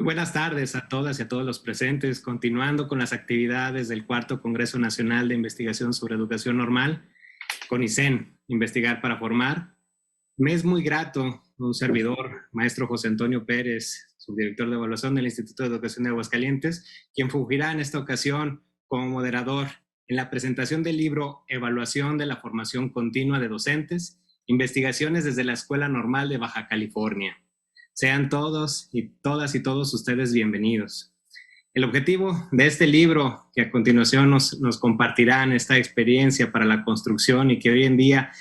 buenas tardes a todas y a todos los presentes, continuando con las actividades del Cuarto Congreso Nacional de Investigación sobre Educación Normal, CONICEN, Investigar para Formar. Me es muy grato un servidor, maestro José Antonio Pérez, subdirector de evaluación del Instituto de Educación de Aguascalientes, quien fungirá en esta ocasión como moderador en la presentación del libro Evaluación de la Formación Continua de Docentes, Investigaciones desde la Escuela Normal de Baja California. Sean todos y todos ustedes bienvenidos. El objetivo de este libro, que a continuación nos compartirán esta experiencia para la construcción y que hoy en día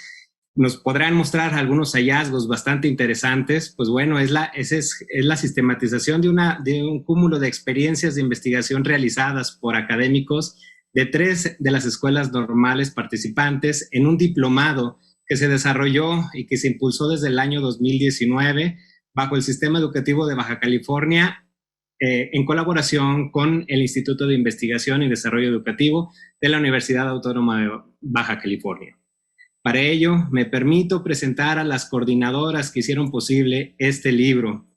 nos podrán mostrar algunos hallazgos bastante interesantes, pues bueno, es la sistematización de un cúmulo de experiencias de investigación realizadas por académicos de 3 de las escuelas normales participantes en un diplomado que se desarrolló y que se impulsó desde el año 2019 bajo el Sistema Educativo de Baja California, en colaboración con el Instituto de Investigación y Desarrollo Educativo de la Universidad Autónoma de Baja California. Para ello, me permito presentar a las coordinadoras que hicieron posible este libro.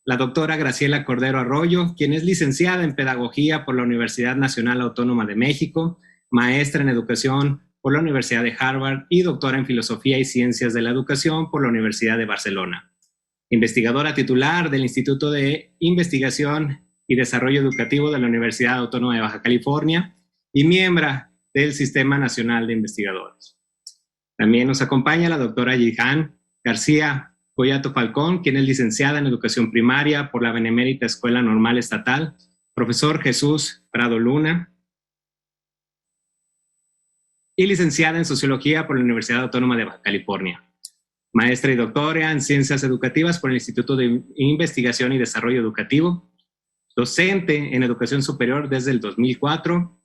La doctora Graciela Cordero Arroyo, quien es licenciada en Pedagogía por la Universidad Nacional Autónoma de México, maestra en Educación por la Universidad de Harvard y doctora en Filosofía y Ciencias de la Educación por la Universidad de Barcelona. Investigadora titular del Instituto de Investigación y Desarrollo Educativo de la Universidad Autónoma de Baja California y miembro del Sistema Nacional de Investigadores. También nos acompaña la doctora Yihan García Collato Falcón, quien es licenciada en Educación Primaria por la Benemérita Escuela Normal Estatal, profesor Jesús Prado Luna, y licenciada en Sociología por la Universidad Autónoma de Baja California. Maestra y doctora en Ciencias Educativas por el Instituto de Investigación y Desarrollo Educativo, docente en Educación Superior desde el 2004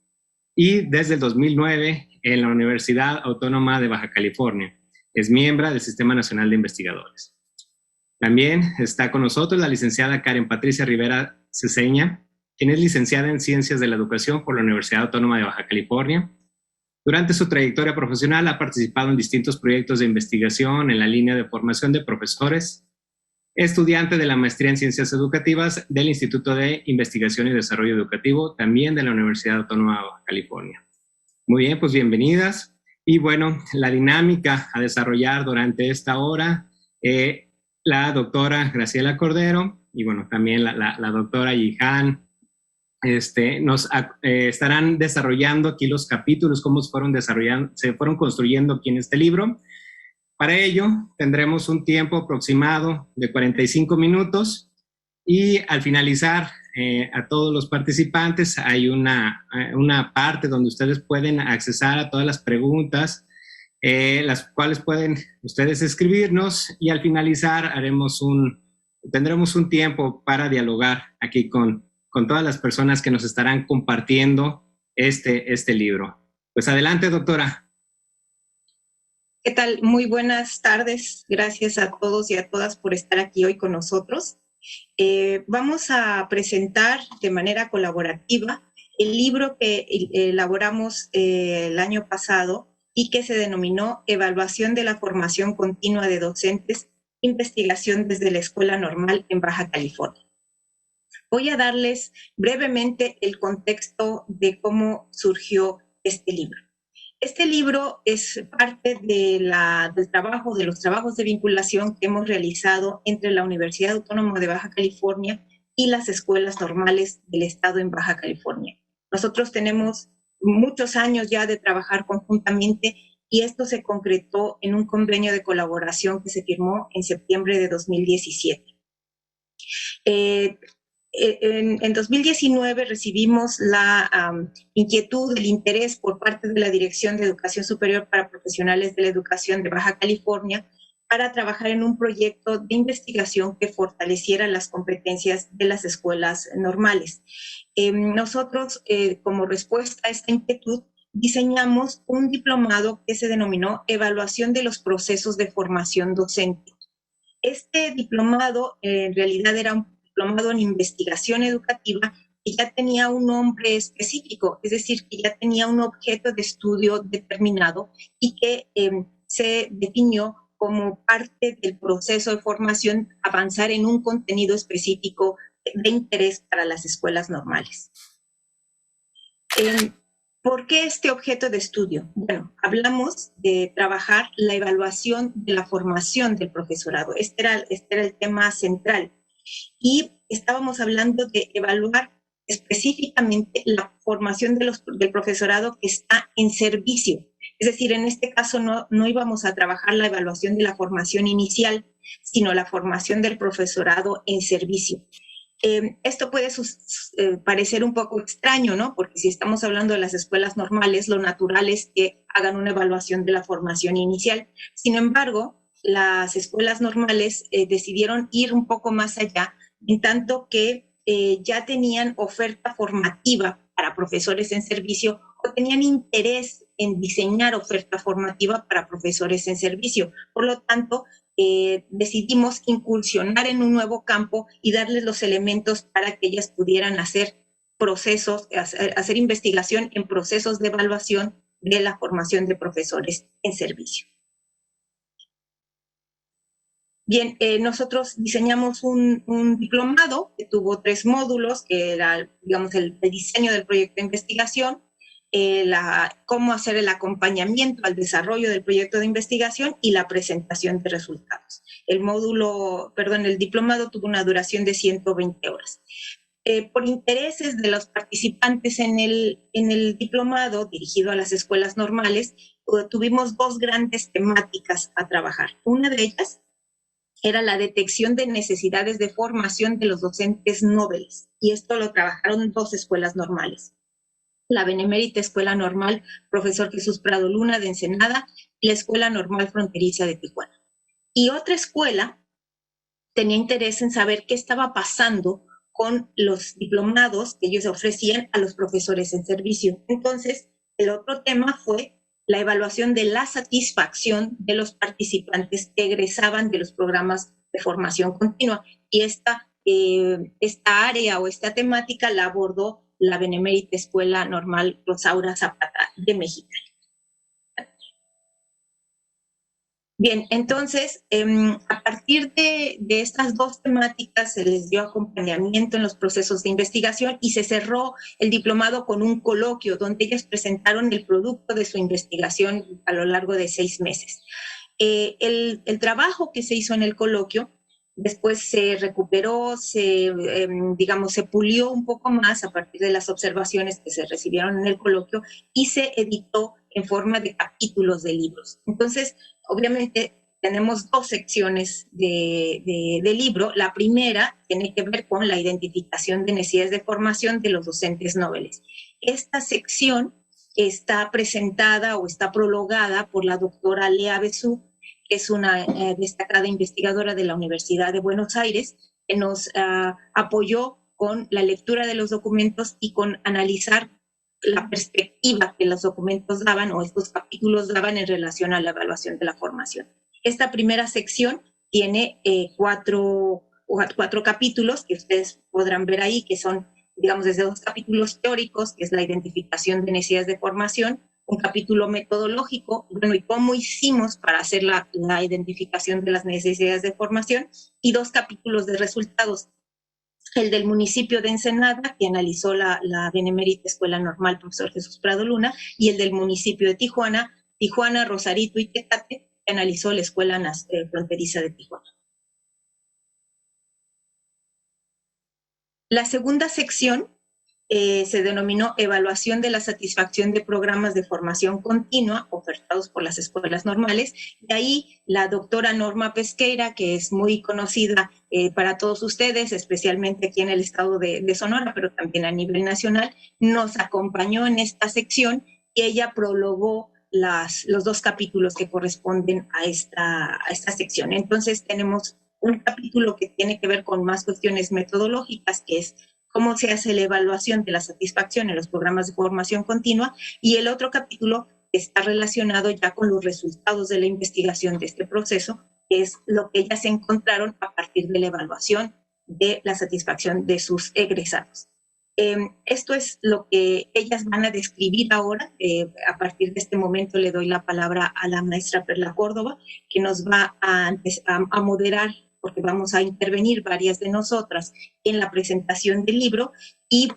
y desde el 2009 en la Universidad Autónoma de Baja California. Es miembro del Sistema Nacional de Investigadores. También está con nosotros la licenciada Karen Patricia Rivera Ceseña, quien es licenciada en Ciencias de la Educación por la Universidad Autónoma de Baja California. Durante su trayectoria profesional ha participado en distintos proyectos de investigación en la línea de formación de profesores, estudiante de la maestría en Ciencias Educativas del Instituto de Investigación y Desarrollo Educativo, también de la Universidad Autónoma de Baja California. Muy bien, pues bienvenidas. Y bueno, la dinámica a desarrollar durante esta hora, la doctora Graciela Cordero y bueno, también la doctora Yihan, nos estarán desarrollando aquí los capítulos, cómo se fueron construyendo aquí en este libro. Para ello, tendremos un tiempo aproximado de 45 minutos y al finalizar, a todos los participantes hay una parte donde ustedes pueden accesar a todas las preguntas, las cuales pueden ustedes escribirnos y al finalizar tendremos un tiempo para dialogar aquí con todas las personas que nos estarán compartiendo este libro. Pues adelante, doctora. ¿Qué tal? Muy buenas tardes. Gracias a todos y a todas por estar aquí hoy con nosotros. Vamos a presentar de manera colaborativa el libro que elaboramos el año pasado y que se denominó Evaluación de la Formación Continua de Docentes, Investigación desde la Escuela Normal en Baja California. Voy a darles brevemente el contexto de cómo surgió este libro. Este libro es parte de los trabajos de vinculación que hemos realizado entre la Universidad Autónoma de Baja California y las escuelas normales del estado en Baja California. Nosotros tenemos muchos años ya de trabajar conjuntamente y esto se concretó en un convenio de colaboración que se firmó en septiembre de 2017. En 2019 recibimos la inquietud, el interés por parte de la Dirección de Educación Superior para Profesionales de la Educación de Baja California para trabajar en un proyecto de investigación que fortaleciera las competencias de las escuelas normales. Nosotros, como respuesta a esta inquietud, diseñamos un diplomado que se denominó Evaluación de los Procesos de Formación Docente. Este diplomado en realidad era un diplomado en investigación educativa que ya tenía un nombre específico, es decir, que ya tenía un objeto de estudio determinado y que se definió como parte del proceso de formación avanzar en un contenido específico de interés para las escuelas normales. ¿Por qué este objeto de estudio? Bueno, hablamos de trabajar la evaluación de la formación del profesorado. Este era el tema central. Y estábamos hablando de evaluar específicamente la formación del profesorado que está en servicio. Es decir, en este caso no íbamos a trabajar la evaluación de la formación inicial, sino la formación del profesorado en servicio. Esto puede parecer un poco extraño, ¿no? Porque si estamos hablando de las escuelas normales, lo natural es que hagan una evaluación de la formación inicial. Sin embargo, las escuelas normales decidieron ir un poco más allá, en tanto que ya tenían oferta formativa para profesores en servicio o tenían interés en diseñar oferta formativa para profesores en servicio. Por lo tanto, decidimos incursionar en un nuevo campo y darles los elementos para que ellas pudieran hacer procesos, hacer investigación en procesos de evaluación de la formación de profesores en servicio. Bien, nosotros diseñamos un diplomado que tuvo 3 módulos, que era, digamos, el diseño del proyecto de investigación, cómo hacer el acompañamiento al desarrollo del proyecto de investigación y la presentación de resultados. El diplomado tuvo una duración de 120 horas. Por intereses de los participantes en el diplomado dirigido a las escuelas normales, tuvimos 2 grandes temáticas a trabajar. Una de ellas era la detección de necesidades de formación de los docentes nobles, y esto lo trabajaron 2 escuelas normales. La Benemérita Escuela Normal Profesor Jesús Prado Luna de Ensenada y la Escuela Normal Fronteriza de Tijuana. Y otra escuela tenía interés en saber qué estaba pasando con los diplomados que ellos ofrecían a los profesores en servicio. Entonces, el otro tema fue la evaluación de la satisfacción de los participantes que egresaban de los programas de formación continua. Y esta área o esta temática la abordó la Benemérita Escuela Normal Rosaura Zapata de Mexicali. Bien, entonces, a partir de estas 2 temáticas se les dio acompañamiento en los procesos de investigación y se cerró el diplomado con un coloquio donde ellas presentaron el producto de su investigación a lo largo de 6 meses. El trabajo que se hizo en el coloquio después se recuperó, se pulió un poco más a partir de las observaciones que se recibieron en el coloquio y se editó en forma de capítulos de libros. Entonces, obviamente, tenemos 2 secciones de libro. La primera tiene que ver con la identificación de necesidades de formación de los docentes nobles. Esta sección está presentada o está prologada por la doctora Lea Besú, que es una destacada investigadora de la Universidad de Buenos Aires, que nos apoyó con la lectura de los documentos y con analizar la perspectiva que los documentos daban o estos capítulos daban en relación a la evaluación de la formación. Esta primera sección tiene 4 capítulos que ustedes podrán ver ahí, que son, digamos, desde 2 capítulos teóricos, que es la identificación de necesidades de formación, un capítulo metodológico, bueno, y cómo hicimos para hacer la identificación de las necesidades de formación, y 2 capítulos de resultados. El del municipio de Ensenada, que analizó la Benemérita Escuela Normal Profesor Jesús Prado Luna, y el del municipio de Tijuana, Rosarito y Tecate, que analizó la Escuela Fronteriza de Tijuana. La segunda sección se denominó Evaluación de la satisfacción de programas de formación continua ofertados por las escuelas normales. De ahí la doctora Norma Pesqueira, que es muy conocida para todos ustedes, especialmente aquí en el estado de Sonora, pero también a nivel nacional, nos acompañó en esta sección y ella prologó los 2 capítulos que corresponden a esta sección. Entonces tenemos un capítulo que tiene que ver con más cuestiones metodológicas, que es cómo se hace la evaluación de la satisfacción en los programas de formación continua, y el otro capítulo está relacionado ya con los resultados de la investigación de este proceso, que es lo que ellas encontraron a partir de la evaluación de la satisfacción de sus egresados. Esto es lo que ellas van a describir ahora. A partir de este momento le doy la palabra a la maestra Perla Córdoba, que nos va a moderar porque vamos a intervenir varias de nosotras en la presentación del libro y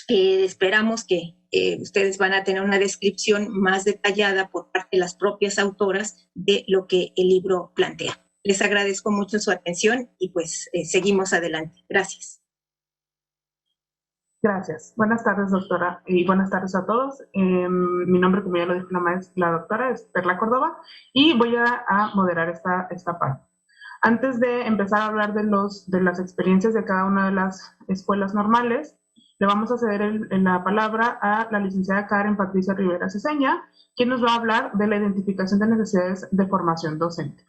esperamos que ustedes van a tener una descripción más detallada por parte de las propias autoras de lo que el libro plantea. Les agradezco mucho su atención y pues seguimos adelante. Gracias. Gracias. Buenas tardes, doctora, y buenas tardes a todos. Mi nombre, como ya lo dijo la doctora, es Perla Córdoba, y voy a moderar esta parte. Antes de empezar a hablar de las experiencias de cada una de las escuelas normales, le vamos a ceder la palabra a la licenciada Karen Patricia Rivera Ceseña, quien nos va a hablar de la identificación de necesidades de formación docente.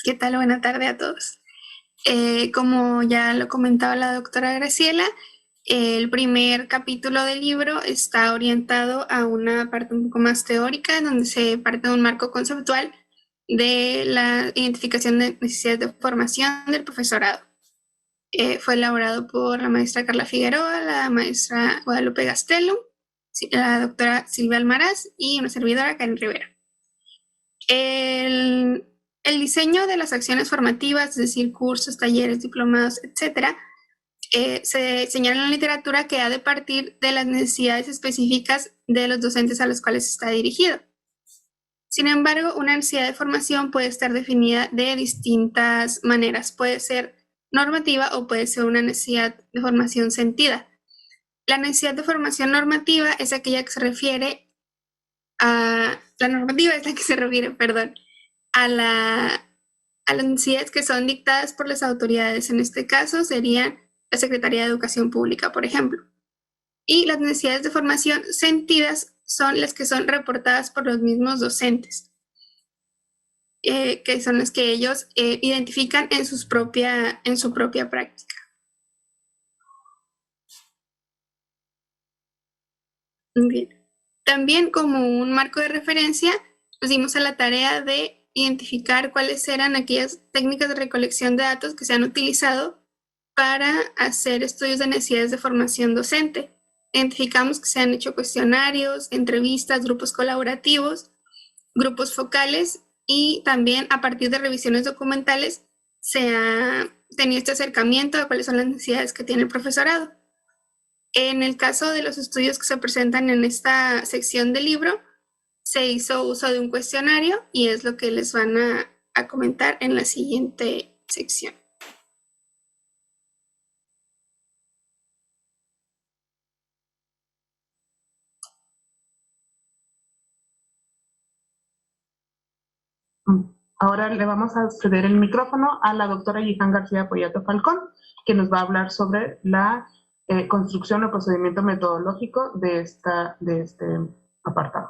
¿Qué tal? Buena tarde a todos. Como ya lo comentaba la doctora Graciela, el primer capítulo del libro está orientado a una parte un poco más teórica, donde se parte de un marco conceptual de la identificación de necesidades de formación del profesorado. Fue elaborado por la maestra Carla Figueroa, la maestra Guadalupe Gastelum, la doctora Silvia Almaraz y una servidora, Karen Rivera. El diseño de las acciones formativas, es decir, cursos, talleres, diplomados, etcétera, se señala en la literatura que ha de partir de las necesidades específicas de los docentes a los cuales está dirigido. Sin embargo, una necesidad de formación puede estar definida de distintas maneras. Puede ser normativa o puede ser una necesidad de formación sentida. La necesidad de formación normativa es aquella que se refiere a... La normativa es la que se refiere, perdón, a las necesidades que son dictadas por las autoridades. En este caso serían la Secretaría de Educación Pública, por ejemplo. Y las necesidades de formación sentidas son las que son reportadas por los mismos docentes, que son las que ellos identifican en su propia práctica. Bien. También, como un marco de referencia, nos dimos a la tarea de identificar cuáles eran aquellas técnicas de recolección de datos que se han utilizado para hacer estudios de necesidades de formación docente. Identificamos que se han hecho cuestionarios, entrevistas, grupos colaborativos, grupos focales, y también a partir de revisiones documentales se ha tenido este acercamiento a cuáles son las necesidades que tiene el profesorado. En el caso de los estudios que se presentan en esta sección del libro, se hizo uso de un cuestionario y es lo que les van a comentar en la siguiente sección. Ahora le vamos a ceder el micrófono a la doctora Yihan García Poyato Falcón, que nos va a hablar sobre la construcción o procedimiento metodológico de este apartado.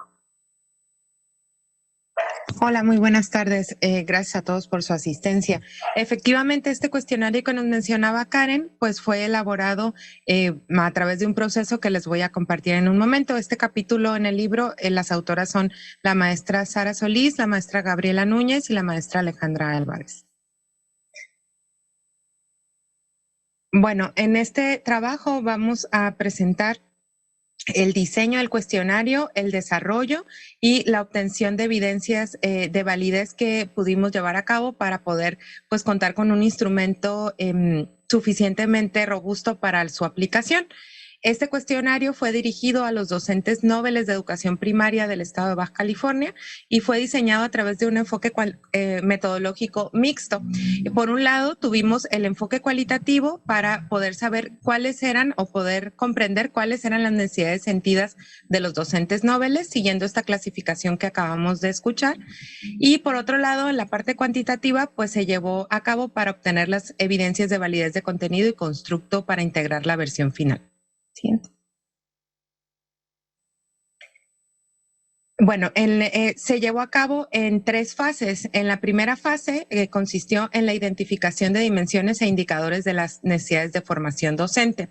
Hola, muy buenas tardes. Gracias a todos por su asistencia. Efectivamente, este cuestionario que nos mencionaba Karen, pues fue elaborado a través de un proceso que les voy a compartir en un momento. Este capítulo en el libro, las autoras son la maestra Sara Solís, la maestra Gabriela Núñez y la maestra Alejandra Álvarez. Bueno, en este trabajo vamos a presentar el diseño del cuestionario, el desarrollo y la obtención de evidencias de validez que pudimos llevar a cabo para poder pues contar con un instrumento suficientemente robusto para su aplicación. Este cuestionario fue dirigido a los docentes noveles de educación primaria del estado de Baja California y fue diseñado a través de un enfoque metodológico mixto. Por un lado, tuvimos el enfoque cualitativo para poder saber cuáles eran o poder comprender cuáles eran las necesidades sentidas de los docentes noveles, siguiendo esta clasificación que acabamos de escuchar. Y por otro lado, en la parte cuantitativa, pues se llevó a cabo para obtener las evidencias de validez de contenido y constructo para integrar la versión final. Siguiente. Bueno, se llevó a cabo en 3 fases. En la primera fase consistió en la identificación de dimensiones e indicadores de las necesidades de formación docente.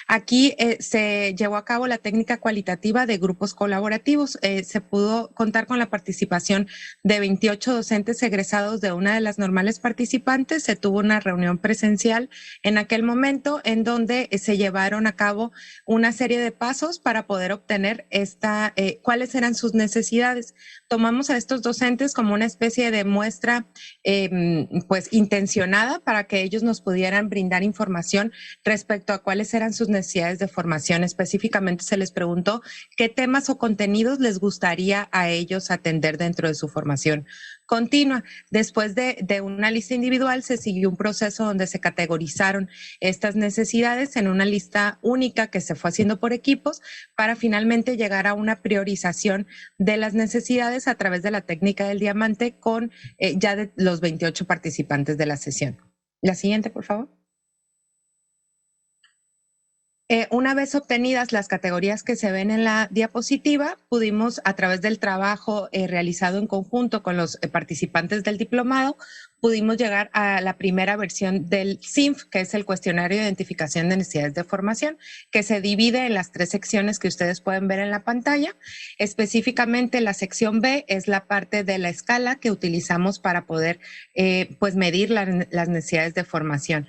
Aquí se llevó a cabo la técnica cualitativa de grupos colaborativos. Se pudo contar con la participación de 28 docentes egresados de una de las normales participantes. Se tuvo una reunión presencial en aquel momento en donde se llevaron a cabo una serie de pasos para poder obtener cuáles eran sus necesidades. Tomamos a estos docentes como una especie de muestra pues intencionada para que ellos nos pudieran brindar información respecto a cuáles eran sus necesidades de formación. Específicamente se les preguntó qué temas o contenidos les gustaría a ellos atender dentro de su formación continua. Después de una lista individual se siguió un proceso donde se categorizaron estas necesidades en una lista única que se fue haciendo por equipos para finalmente llegar a una priorización de las necesidades a través de la técnica del diamante con ya de los 28 participantes de la sesión. La siguiente, por favor. Una vez obtenidas las categorías que se ven en la diapositiva, pudimos, a través del trabajo realizado en conjunto con los participantes del diplomado, pudimos llegar a la primera versión del CINF, que es el cuestionario de identificación de necesidades de formación, que se divide en las 3 secciones que ustedes pueden ver en la pantalla. Específicamente la sección B es la parte de la escala que utilizamos para poder pues medir las necesidades de formación.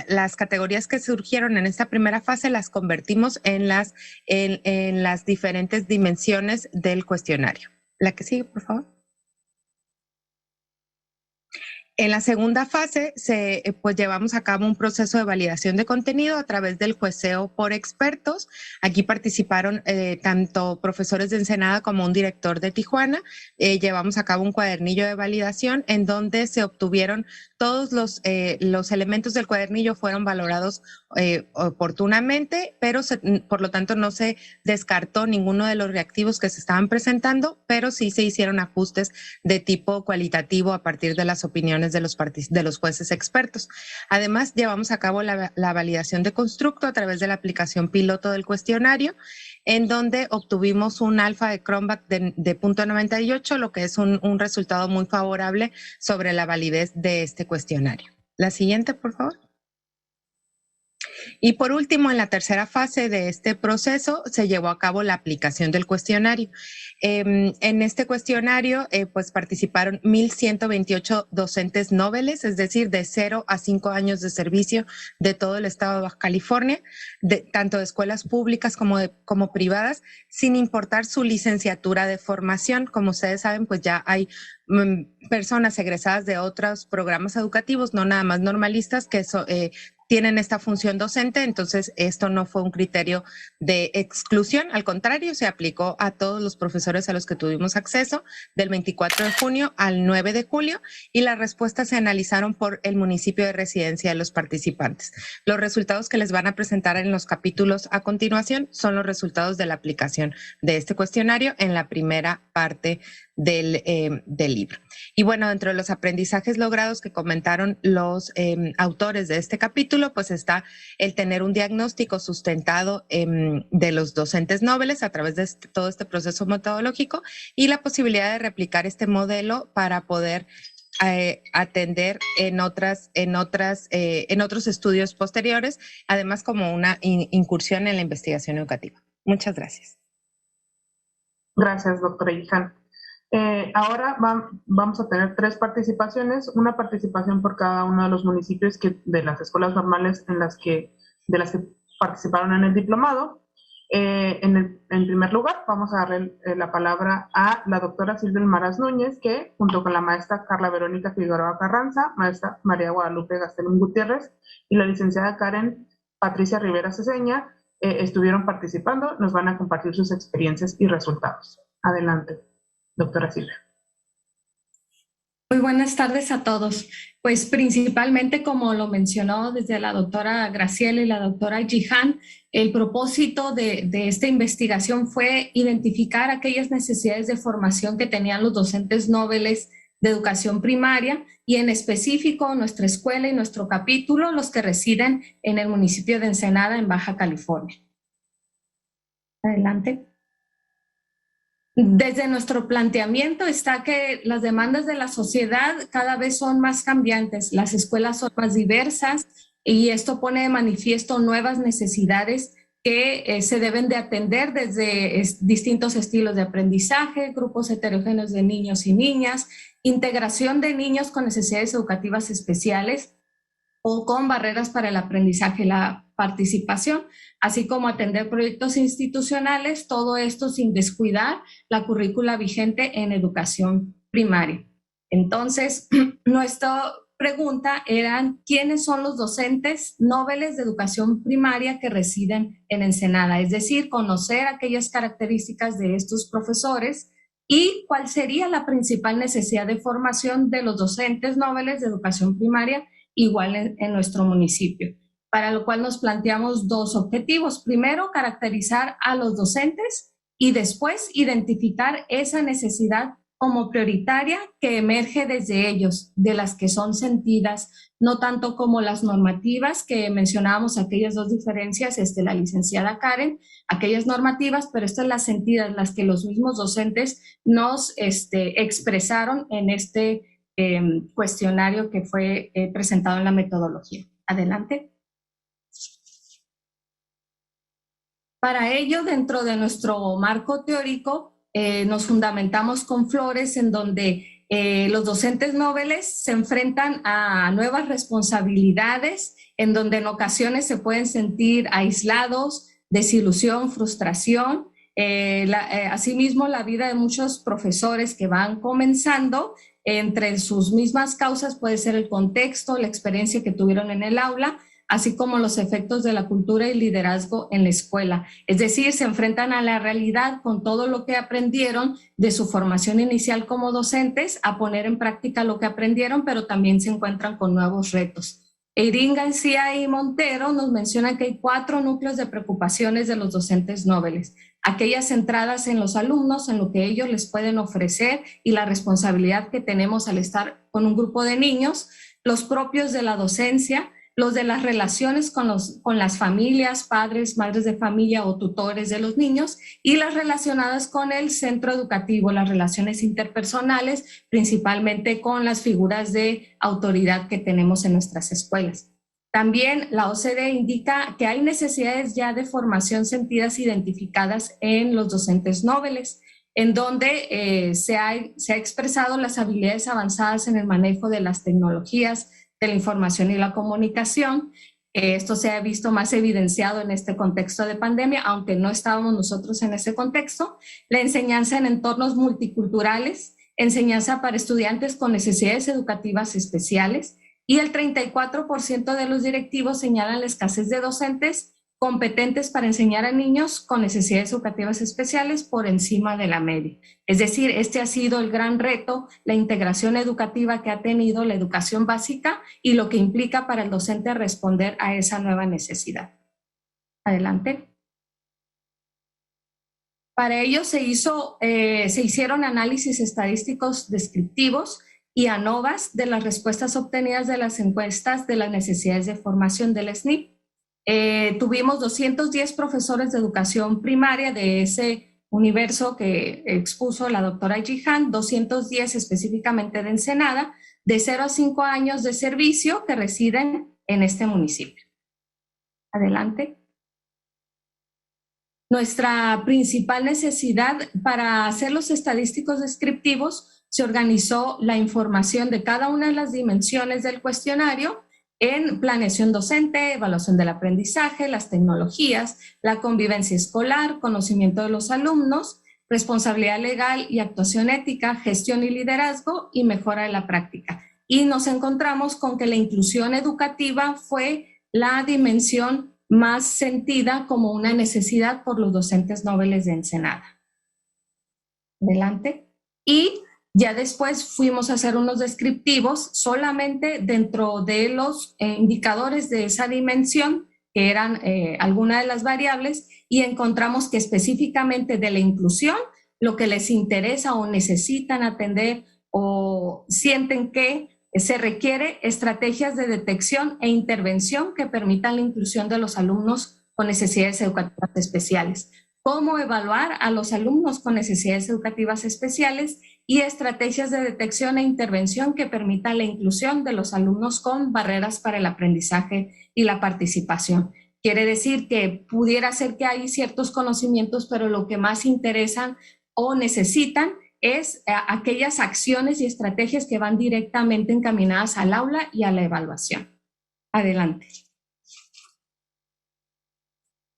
Las categorías que surgieron en esta primera fase las convertimos en las diferentes dimensiones del cuestionario. La que sigue, por favor. En la segunda fase, pues llevamos a cabo un proceso de validación de contenido a través del jueceo por expertos. Aquí participaron tanto profesores de Ensenada como un director de Tijuana. Llevamos a cabo un cuadernillo de validación en donde se obtuvieron todos los elementos del cuadernillo fueron valorados oportunamente, pero por lo tanto no se descartó ninguno de los reactivos que se estaban presentando, pero sí se hicieron ajustes de tipo cualitativo a partir de las opiniones de los jueces expertos. Además, llevamos a cabo la validación de constructo a través de la aplicación piloto del cuestionario, en donde obtuvimos un alfa de Cronbach de 0.98, lo que es un resultado muy favorable sobre la validez de este cuestionario. La siguiente, por favor. Y por último, en la tercera fase de este proceso se llevó a cabo la aplicación del cuestionario. En este cuestionario pues participaron 1,128 docentes noveles, es decir, de 0 a 5 años de servicio de todo el estado de Baja California, tanto de escuelas públicas como privadas, sin importar su licenciatura de formación. Como ustedes saben, pues ya hay personas egresadas de otros programas educativos, no nada más normalistas, que tienen esta función docente, entonces esto no fue un criterio de exclusión, al contrario, se aplicó a todos los profesores a los que tuvimos acceso del 24 de junio al 9 de julio y las respuestas se analizaron por el municipio de residencia de los participantes. Los resultados que les van a presentar en los capítulos a continuación son los resultados de la aplicación de este cuestionario en la primera parte del libro. Y bueno, dentro de los aprendizajes logrados que comentaron los autores de este capítulo, pues está el tener un diagnóstico sustentado de los docentes noveles a través de todo este proceso metodológico y la posibilidad de replicar este modelo para poder atender en otros estudios posteriores, además como una incursión en la investigación educativa. Muchas gracias. Gracias, doctora Yihan. Ahora vamos a tener 3 participaciones, una participación por cada uno de los municipios de las escuelas normales de las que participaron en el diplomado. En primer lugar, vamos a darle la palabra a la doctora Silvia Maras Núñez, que junto con la maestra Carla Verónica Figueroa Carranza, maestra María Guadalupe Gastelum Gutiérrez y la licenciada Karen Patricia Rivera Ceseña estuvieron participando, nos van a compartir sus experiencias y resultados. Adelante, doctora Silvia. Muy buenas tardes a todos. Pues principalmente, como lo mencionó desde la doctora Graciela y la doctora Yihan, el propósito de esta investigación fue identificar aquellas necesidades de formación que tenían los docentes noveles de educación primaria y en específico nuestra escuela y nuestro capítulo, los que residen en el municipio de Ensenada, en Baja California. Adelante. Desde nuestro planteamiento está que las demandas de la sociedad cada vez son más cambiantes, las escuelas son más diversas, y esto pone de manifiesto nuevas necesidades que se deben de atender desde distintos estilos de aprendizaje, grupos heterogéneos de niños y niñas, integración de niños con necesidades educativas especiales o con barreras para el aprendizaje y la participación, así como atender proyectos institucionales, todo esto sin descuidar la currícula vigente en educación primaria. Entonces, nuestra pregunta era, ¿quiénes son los docentes nobles de educación primaria que residen en Ensenada? Es decir, conocer aquellas características de estos profesores y cuál sería la principal necesidad de formación de los docentes nobles de educación primaria igual en nuestro municipio, para lo cual nos planteamos dos objetivos. Primero, caracterizar a los docentes y después identificar esa necesidad como prioritaria que emerge desde ellos, de las que son sentidas, no tanto como las normativas que mencionábamos, aquellas dos diferencias, la licenciada Karen, aquellas normativas, pero estas las sentidas, las que los mismos docentes nos expresaron en este cuestionario que fue presentado en la metodología. Adelante. Para ello, dentro de nuestro marco teórico, nos fundamentamos con Flores, en donde los docentes nobles se enfrentan a nuevas responsabilidades, en donde en ocasiones se pueden sentir aislados, desilusión, frustración. Asimismo, la vida de muchos profesores que van comenzando, entre sus mismas causas puede ser el contexto, la experiencia que tuvieron en el aula, así como los efectos de la cultura y liderazgo en la escuela. Es decir, se enfrentan a la realidad con todo lo que aprendieron de su formación inicial como docentes, a poner en práctica lo que aprendieron, pero también se encuentran con nuevos retos. Eiringa, Encía y Montero nos mencionan que hay 4 núcleos de preocupaciones de los docentes nobles: aquellas centradas en los alumnos, en lo que ellos les pueden ofrecer y la responsabilidad que tenemos al estar con un grupo de niños, los propios de la docencia, los de las relaciones con las familias, padres, madres de familia o tutores de los niños, y las relacionadas con el centro educativo, las relaciones interpersonales, principalmente con las figuras de autoridad que tenemos en nuestras escuelas. También la OCDE indica que hay necesidades ya de formación sentidas identificadas en los docentes nobles, en donde se ha expresado las habilidades avanzadas en el manejo de las tecnologías, de la información y la comunicación. Esto se ha visto más evidenciado en este contexto de pandemia, aunque no estábamos nosotros en ese contexto. La enseñanza en entornos multiculturales, enseñanza para estudiantes con necesidades educativas especiales, y el 34% de los directivos señalan la escasez de docentes competentes para enseñar a niños con necesidades educativas especiales por encima de la media. Es decir, este ha sido el gran reto, la integración educativa que ha tenido la educación básica y lo que implica para el docente responder a esa nueva necesidad. Adelante. Para ello se hicieron análisis estadísticos descriptivos y ANOVAs de las respuestas obtenidas de las encuestas de las necesidades de formación del SNP. Tuvimos 210 profesores de educación primaria de ese universo que expuso la doctora Jihan, 210 específicamente de Ensenada, de 0 a 5 años de servicio que residen en este municipio. Adelante. Nuestra principal necesidad para hacer los estadísticos descriptivos, se organizó la información de cada una de las dimensiones del cuestionario en planeación docente, evaluación del aprendizaje, las tecnologías, la convivencia escolar, conocimiento de los alumnos, responsabilidad legal y actuación ética, gestión y liderazgo y mejora de la práctica. Y nos encontramos con que la inclusión educativa fue la dimensión más sentida como una necesidad por los docentes nobles de Ensenada. Adelante. Y ya después fuimos a hacer unos descriptivos solamente dentro de los indicadores de esa dimensión, que eran algunas de las variables, y encontramos que específicamente de la inclusión, lo que les interesa o necesitan atender o sienten que se requiere estrategias de detección e intervención que permitan la inclusión de los alumnos con necesidades educativas especiales. Cómo evaluar a los alumnos con necesidades educativas especiales y estrategias de detección e intervención que permitan la inclusión de los alumnos con barreras para el aprendizaje y la participación. Quiere decir que pudiera ser que hay ciertos conocimientos, pero lo que más interesan o necesitan es aquellas acciones y estrategias que van directamente encaminadas al aula y a la evaluación. Adelante.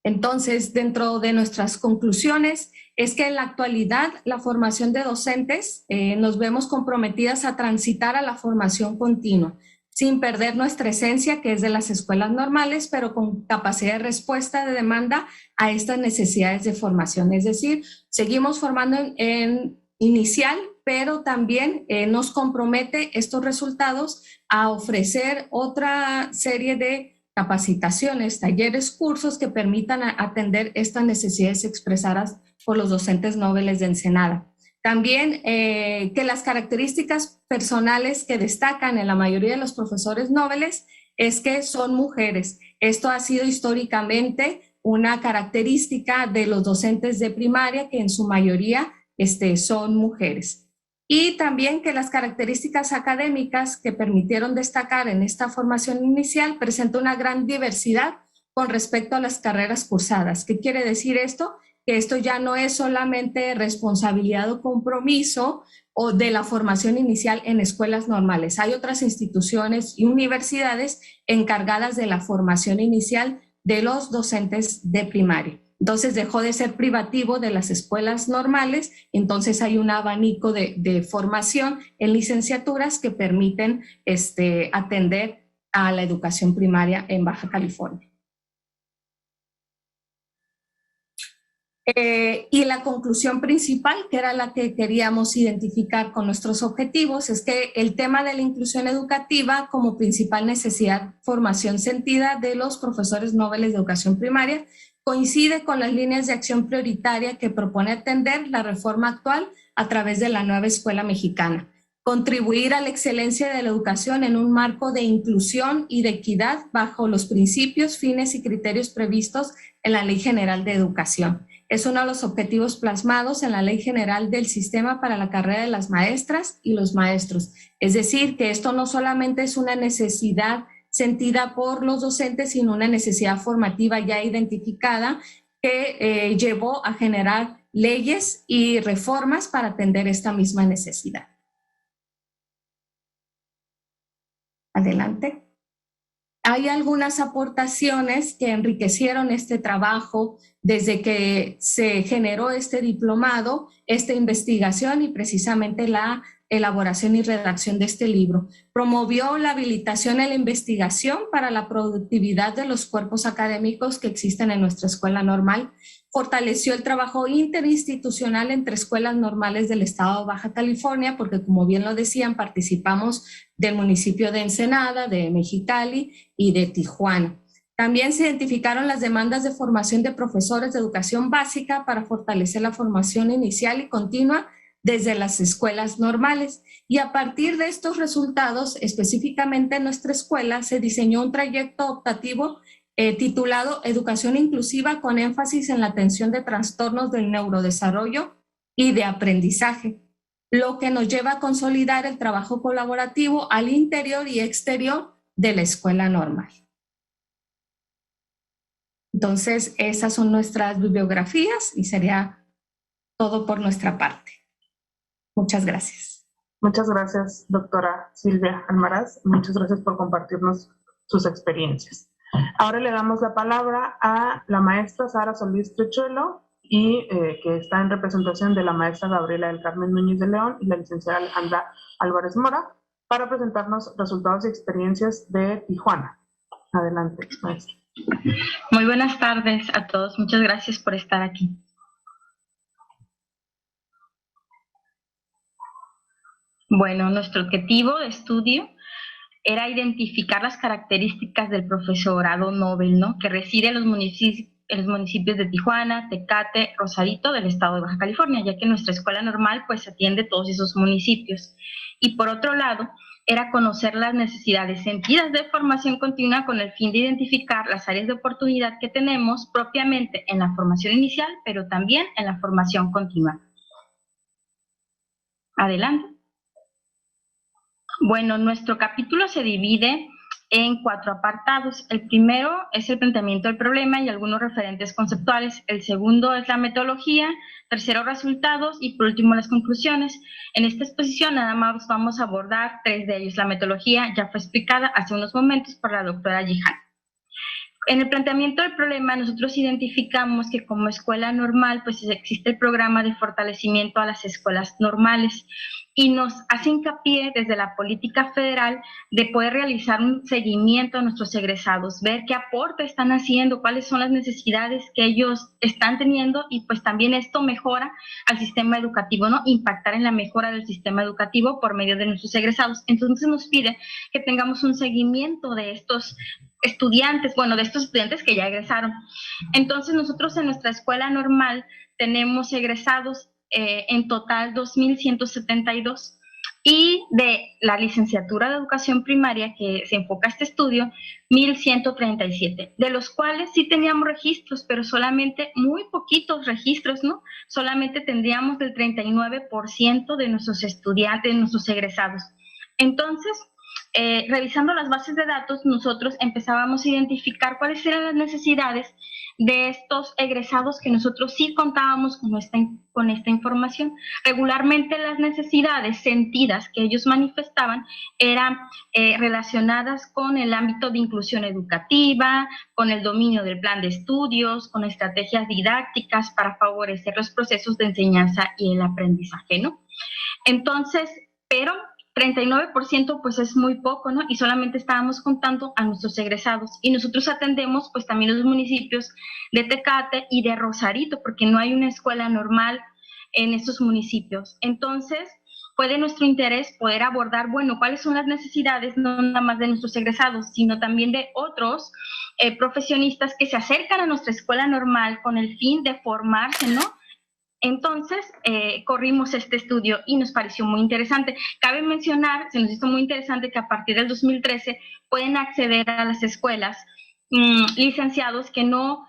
Entonces, dentro de nuestras conclusiones, es que en la actualidad la formación de docentes nos vemos comprometidas a transitar a la formación continua, sin perder nuestra esencia, que es de las escuelas normales, pero con capacidad de respuesta de demanda a estas necesidades de formación. Es decir, seguimos formando en inicial, pero también nos compromete estos resultados a ofrecer otra serie de capacitaciones, talleres, cursos que permitan atender estas necesidades expresadas por los docentes nobles de Ensenada. También que las características personales que destacan en la mayoría de los profesores nobles es que son mujeres. Esto ha sido históricamente una característica de los docentes de primaria, que en su mayoría son mujeres. Y también que las características académicas que permitieron destacar en esta formación inicial presentan una gran diversidad con respecto a las carreras cursadas. ¿Qué quiere decir esto? Que esto ya no es solamente responsabilidad o compromiso o de la formación inicial en escuelas normales. Hay otras instituciones y universidades encargadas de la formación inicial de los docentes de primaria. Entonces dejó de ser privativo de las escuelas normales, entonces hay un abanico de formación en licenciaturas que permiten atender a la educación primaria en Baja California. Y la conclusión principal, que era la que queríamos identificar con nuestros objetivos, es que el tema de la inclusión educativa como principal necesidad, formación sentida de los profesores nobles de educación primaria, coincide con las líneas de acción prioritaria que propone atender la reforma actual a través de la nueva escuela mexicana. Contribuir a la excelencia de la educación en un marco de inclusión y de equidad bajo los principios, fines y criterios previstos en la Ley General de Educación. Es uno de los objetivos plasmados en la Ley General del Sistema para la Carrera de las Maestras y los Maestros. Es decir, que esto no solamente es una necesidad sentida por los docentes, sino una necesidad formativa ya identificada que llevó a generar leyes y reformas para atender esta misma necesidad. Adelante. Hay algunas aportaciones que enriquecieron este trabajo desde que se generó este diplomado, esta investigación y precisamente la elaboración y redacción de este libro. Promovió la habilitación en la investigación para la productividad de los cuerpos académicos que existen en nuestra escuela normal. Fortaleció el trabajo interinstitucional entre escuelas normales del estado de Baja California, porque como bien lo decían, participamos del municipio de Ensenada, de Mexicali y de Tijuana. También se identificaron las demandas de formación de profesores de educación básica para fortalecer la formación inicial y continua desde las escuelas normales. Y a partir de estos resultados, específicamente en nuestra escuela, se diseñó un trayecto optativo titulado Educación Inclusiva con énfasis en la atención de trastornos del neurodesarrollo y de aprendizaje, lo que nos lleva a consolidar el trabajo colaborativo al interior y exterior de la escuela normal. Entonces, esas son nuestras bibliografías y sería todo por nuestra parte. Muchas gracias. Muchas gracias, doctora Silvia Almaraz. Muchas gracias por compartirnos sus experiencias. Ahora le damos la palabra a la maestra Sara Solís Trechuelo, y que está en representación de la maestra Gabriela del Carmen Núñez de León y la licenciada Alejandra Álvarez Mora, para presentarnos resultados y experiencias de Tijuana. Adelante, maestra. Muy buenas tardes a todos. Muchas gracias por estar aquí. Bueno, nuestro objetivo de estudio era identificar las características del profesorado Nobel, ¿no?, que reside en los municipios de Tijuana, Tecate, Rosarito del estado de Baja California, ya que nuestra escuela normal pues atiende todos esos municipios. Y por otro lado, era conocer las necesidades sentidas de formación continua con el fin de identificar las áreas de oportunidad que tenemos propiamente en la formación inicial, pero también en la formación continua. Adelante. Bueno, nuestro capítulo se divide en 4 apartados. El primero es el planteamiento del problema y algunos referentes conceptuales. El segundo es la metodología, tercero resultados y por último las conclusiones. En esta exposición nada más vamos a abordar 3 de ellos. La metodología ya fue explicada hace unos momentos por la doctora Jihan. En el planteamiento del problema nosotros identificamos que como escuela normal pues existe el programa de fortalecimiento a las escuelas normales y nos hace hincapié desde la política federal de poder realizar un seguimiento a nuestros egresados, ver qué aporte están haciendo, cuáles son las necesidades que ellos están teniendo y pues también esto mejora al sistema educativo, ¿no? Impactar en la mejora del sistema educativo por medio de nuestros egresados. Entonces nos pide que tengamos un seguimiento de estos estudiantes, bueno, de estos estudiantes que ya egresaron. Entonces nosotros en nuestra escuela normal tenemos egresados en total 2.172 y de la licenciatura de educación primaria que se enfoca a este estudio, 1.137, de los cuales sí teníamos registros, pero solamente muy poquitos registros, ¿no? Solamente tendríamos del 39% de nuestros estudiantes, de nuestros egresados. Entonces, revisando las bases de datos, nosotros empezábamos a identificar cuáles eran las necesidades de estos egresados que nosotros sí contábamos con esta información. Regularmente las necesidades sentidas que ellos manifestaban eran relacionadas con el ámbito de inclusión educativa, con el dominio del plan de estudios, con estrategias didácticas para favorecer los procesos de enseñanza y el aprendizaje, ¿no? Entonces, pero 39% pues es muy poco, ¿no? Y solamente estábamos contando a nuestros egresados. Y nosotros atendemos pues también los municipios de Tecate y de Rosarito, porque no hay una escuela normal en estos municipios. Entonces, fue de nuestro interés poder abordar, bueno, cuáles son las necesidades, no nada más de nuestros egresados, sino también de otros profesionistas que se acercan a nuestra escuela normal con el fin de formarse, ¿no? Entonces, corrimos este estudio y nos pareció muy interesante. Cabe mencionar, se nos hizo muy interesante que a partir del 2013 pueden acceder a las escuelas licenciados que no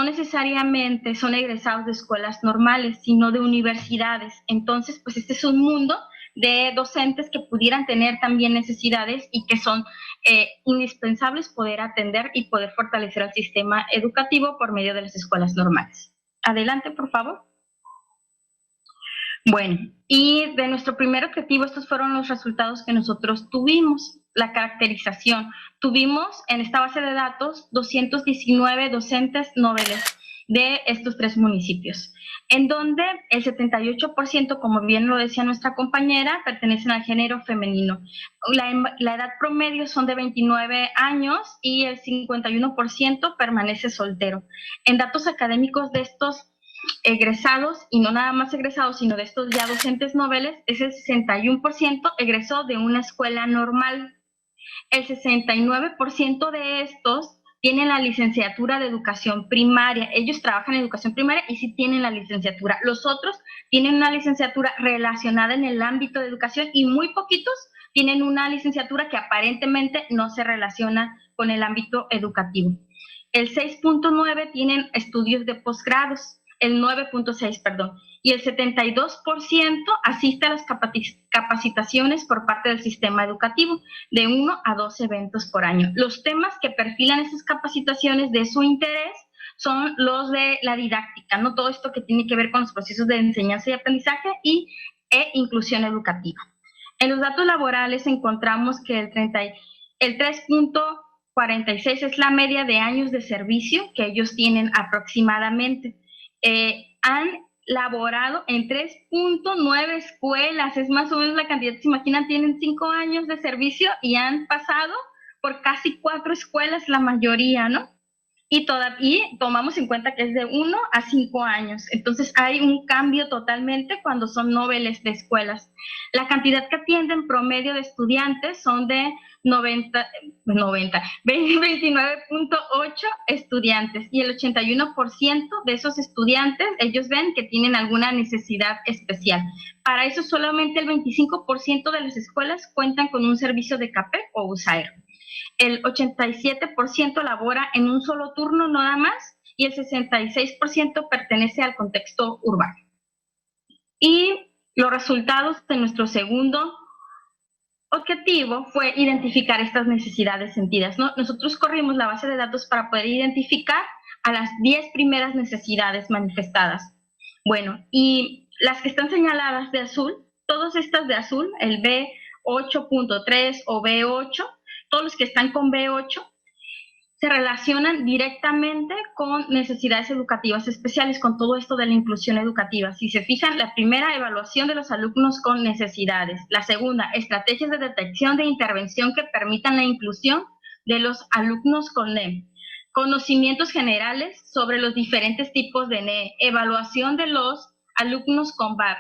necesariamente son egresados de escuelas normales, sino de universidades. Entonces, pues este es un mundo de docentes que pudieran tener también necesidades y que son indispensables poder atender y poder fortalecer el sistema educativo por medio de las escuelas normales. Adelante, por favor. Bueno, y de nuestro primer objetivo, estos fueron los resultados que nosotros tuvimos, la caracterización. Tuvimos en esta base de datos 219 docentes noveles de estos 3 municipios, en donde el 78%, como bien lo decía nuestra compañera, pertenecen al género femenino. La edad promedio son de 29 años y el 51% permanece soltero. En datos académicos de estos egresados, y no nada más egresados, sino de estos ya docentes noveles, ese 61% egresó de una escuela normal. El 69% de estos tienen la licenciatura de educación primaria. Ellos trabajan en educación primaria y sí tienen la licenciatura. Los otros tienen una licenciatura relacionada en el ámbito de educación y muy poquitos tienen una licenciatura que aparentemente no se relaciona con el ámbito educativo. El 6.9 tienen estudios de posgrados. El 9.6, perdón, y el 72% asiste a las capacitaciones por parte del sistema educativo, de 1 a 2 eventos por año. Los temas que perfilan esas capacitaciones de su interés son los de la didáctica, ¿no? Todo esto que tiene que ver con los procesos de enseñanza y aprendizaje e inclusión educativa. En los datos laborales encontramos que el 3.46 es la media de años de servicio que ellos tienen aproximadamente. Han laborado en 3.9 escuelas, es más o menos la cantidad, se imaginan, tienen 5 años de servicio y han pasado por casi 4 escuelas la mayoría, ¿no? Y tomamos en cuenta que es de 1 a 5 años, entonces hay un cambio totalmente cuando son noveles de escuelas. La cantidad que atienden promedio de estudiantes son de 29.8 estudiantes y el 81% de esos estudiantes, ellos ven que tienen alguna necesidad especial. Para eso solamente el 25% de las escuelas cuentan con un servicio de CAPEC o USAER. El 87% labora en un solo turno nada más y el 66% pertenece al contexto urbano. Y Los resultados de nuestro segundo objetivo fue identificar estas necesidades sentidas, ¿no? Nosotros corrimos la base de datos para poder identificar a las 10 primeras necesidades manifestadas. Bueno, y las que están señaladas de azul, todas estas de azul, el B8.3 o B8, todos los que están con B8, se relacionan directamente con necesidades educativas especiales, con todo esto de la inclusión educativa. Si se fijan, la primera, evaluación de los alumnos con necesidades. La segunda, estrategias de detección de intervención que permitan la inclusión de los alumnos con NE. Conocimientos generales sobre los diferentes tipos de NE. Evaluación de los alumnos con VAP.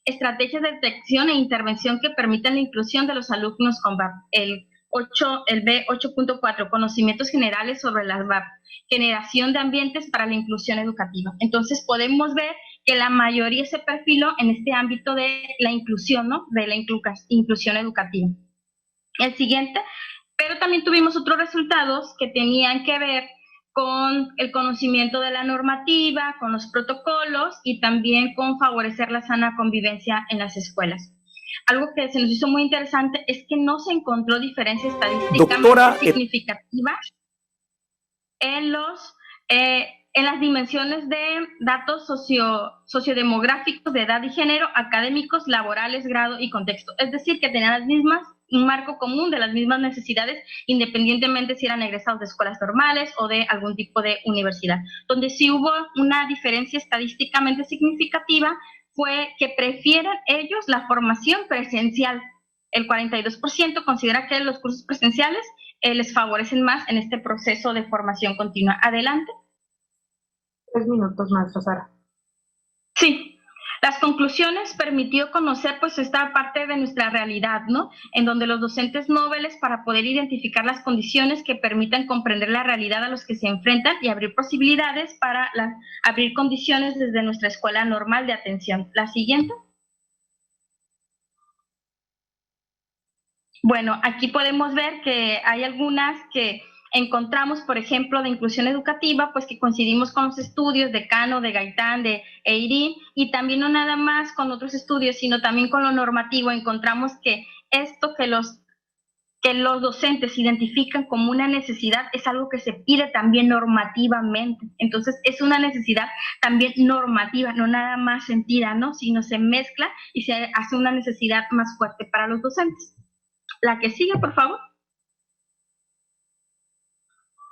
Estrategias de detección e intervención que permitan la inclusión de los alumnos con VAP. El B8.4, conocimientos generales sobre las VAP, generación de ambientes para la inclusión educativa. Entonces podemos ver que la mayoría se perfiló en este ámbito de la inclusión, ¿no? De la inclusión educativa. El siguiente, pero también tuvimos otros resultados que tenían que ver con el conocimiento de la normativa, con los protocolos y también con favorecer la sana convivencia en las escuelas. Algo que se nos hizo muy interesante es que no se encontró diferencia estadística significativa en las dimensiones de datos sociodemográficos de edad y género, académicos, laborales, grado y contexto. Es decir, que tenían las mismas, un marco común de las mismas necesidades, independientemente si eran egresados de escuelas normales o de algún tipo de universidad. Donde sí hubo una diferencia estadísticamente significativa fue que prefieren ellos la formación presencial. El 42% considera que los cursos presenciales les favorecen más en este proceso de formación continua. Adelante. 3 minutos, maestra Sara. Sí. Las conclusiones permitió conocer pues esta parte de nuestra realidad, ¿no? En donde los docentes noveles, para poder identificar las condiciones que permitan comprender la realidad a los que se enfrentan y abrir posibilidades para abrir condiciones desde nuestra escuela normal de atención. La siguiente. Bueno, aquí podemos ver que hay algunas que encontramos, por ejemplo, de inclusión educativa, pues que coincidimos con los estudios de Cano, de Gaitán, de Eirín, y también no nada más con otros estudios, sino también con lo normativo. Encontramos que esto que los docentes identifican como una necesidad es algo que se pide también normativamente. Entonces, es una necesidad también normativa, no nada más sentida, ¿no? Sino se mezcla y se hace una necesidad más fuerte para los docentes. La que sigue, por favor.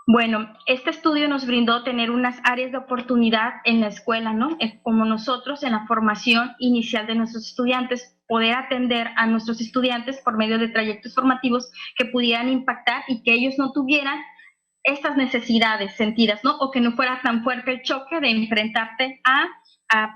Bueno, este estudio nos brindó tener unas áreas de oportunidad en la escuela, ¿no? Como nosotros en la formación inicial de nuestros estudiantes, poder atender a nuestros estudiantes por medio de trayectos formativos que pudieran impactar y que ellos no tuvieran estas necesidades sentidas, ¿no? O que no fuera tan fuerte el choque de enfrentarte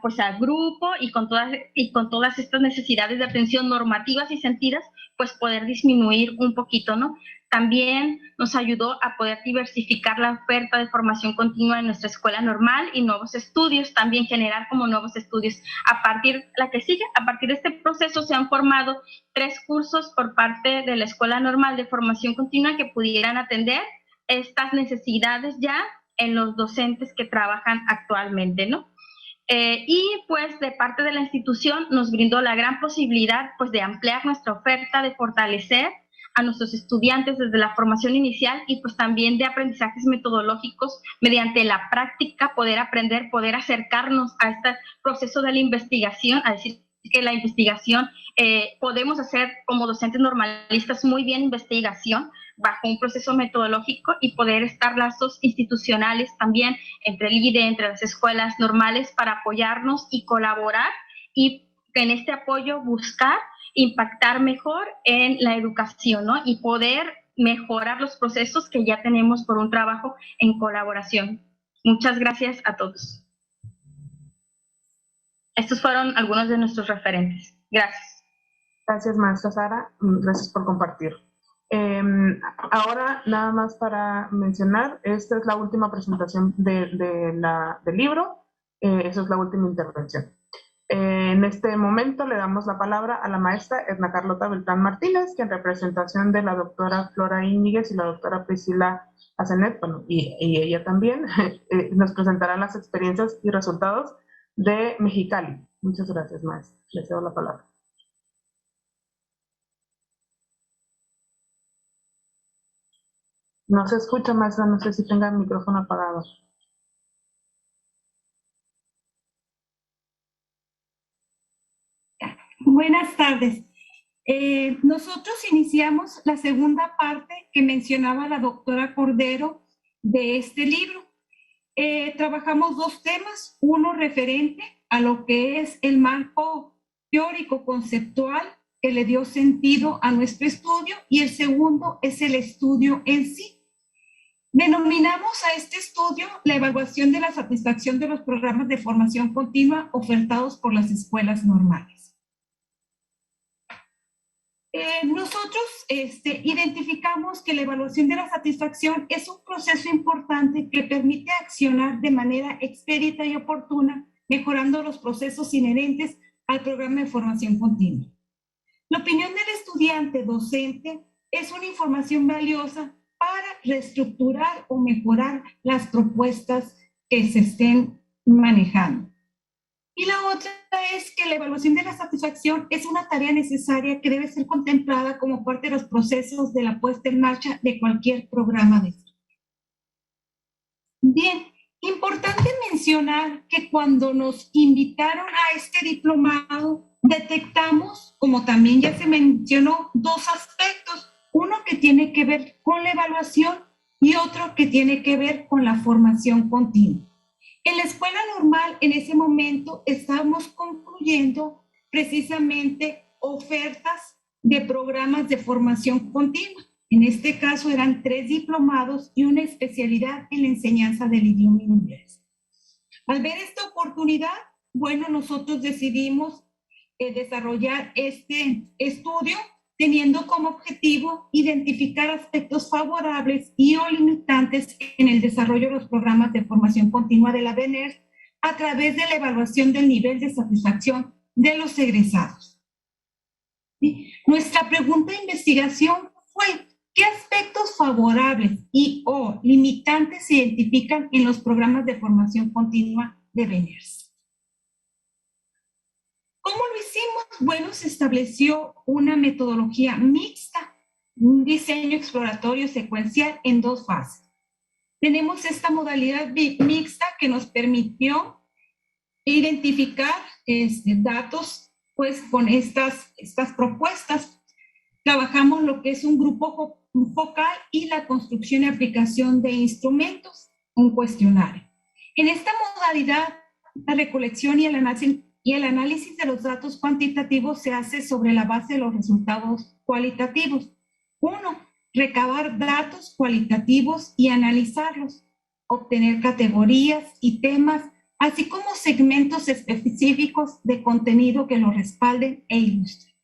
pues al grupo y con todas estas necesidades de atención normativas y sentidas, pues poder disminuir un poquito, ¿no? También nos ayudó a poder diversificar la oferta de formación continua en nuestra escuela normal y nuevos estudios, también generar como nuevos estudios. A partir de este proceso se han formado 3 cursos por parte de la escuela normal de formación continua que pudieran atender estas necesidades ya en los docentes que trabajan actualmente, ¿no? Y pues de parte de la institución nos brindó la gran posibilidad pues de ampliar nuestra oferta, de fortalecer a nuestros estudiantes desde la formación inicial y pues también de aprendizajes metodológicos mediante la práctica, poder aprender, poder acercarnos a este proceso de la investigación, a decir que la investigación podemos hacer como docentes normalistas muy bien investigación bajo un proceso metodológico y poder estar lazos institucionales también entre el IDE, entre las escuelas normales para apoyarnos y colaborar y en este apoyo buscar impactar mejor en la educación, ¿no? Y poder mejorar los procesos que ya tenemos por un trabajo en colaboración. Muchas gracias a todos. Estos fueron algunos de nuestros referentes. Gracias. Gracias, maestra Sara. Gracias por compartir. Ahora, nada más para mencionar, esta es la última presentación del libro. Esa es la última intervención. En este momento le damos la palabra a la maestra Edna Carlota Beltrán Martínez, que en representación de la doctora Flora Íñiguez y la doctora Priscila Asenet, bueno, y ella también, nos presentará las experiencias y resultados de Mexicali, Muchas gracias, maestra. Le cedo la palabra. No se escucha, maestra, no sé si tenga el micrófono apagado. Buenas tardes. Nosotros iniciamos la segunda parte que mencionaba la doctora Cordero de este libro. Trabajamos dos temas, uno referente a lo que es el marco teórico conceptual que le dio sentido a nuestro estudio, y el segundo es el estudio en sí. Denominamos a este estudio la evaluación de la satisfacción de los programas de formación continua ofertados por las escuelas normales. Nosotros identificamos que la evaluación de la satisfacción es un proceso importante que permite accionar de manera expedita y oportuna, mejorando los procesos inherentes al programa de formación continua. La opinión del estudiante docente es una información valiosa para reestructurar o mejorar las propuestas que se estén manejando. Y la otra es que la evaluación de la satisfacción es una tarea necesaria que debe ser contemplada como parte de los procesos de la puesta en marcha de cualquier programa de estudio. Bien, importante mencionar que cuando nos invitaron a este diplomado, detectamos, como también ya se mencionó, dos aspectos. Uno que tiene que ver con la evaluación y otro que tiene que ver con la formación continua. En la escuela normal, en ese momento, estábamos concluyendo precisamente ofertas de programas de formación continua. En este caso eran 3 diplomados y una especialidad en la enseñanza del idioma inglés. Al ver esta oportunidad, bueno, nosotros decidimos desarrollar este estudio teniendo como objetivo identificar aspectos favorables y o limitantes en el desarrollo de los programas de formación continua de la BNERS a través de la evaluación del nivel de satisfacción de los egresados. ¿Sí? Nuestra pregunta de investigación fue: ¿qué aspectos favorables y o limitantes se identifican en los programas de formación continua de BNERS? ¿Cómo lo hicimos? Bueno, se estableció una metodología mixta, un diseño exploratorio secuencial en 2 fases. Tenemos esta modalidad mixta que nos permitió identificar datos pues, con estas propuestas. Trabajamos lo que es un grupo focal y la construcción y aplicación de instrumentos, un cuestionario. En esta modalidad, la recolección y el análisis de los datos cuantitativos se hace sobre la base de los resultados cualitativos. 1. Recabar datos cualitativos y analizarlos. Obtener categorías y temas, así como segmentos específicos de contenido que los respalden e ilustren.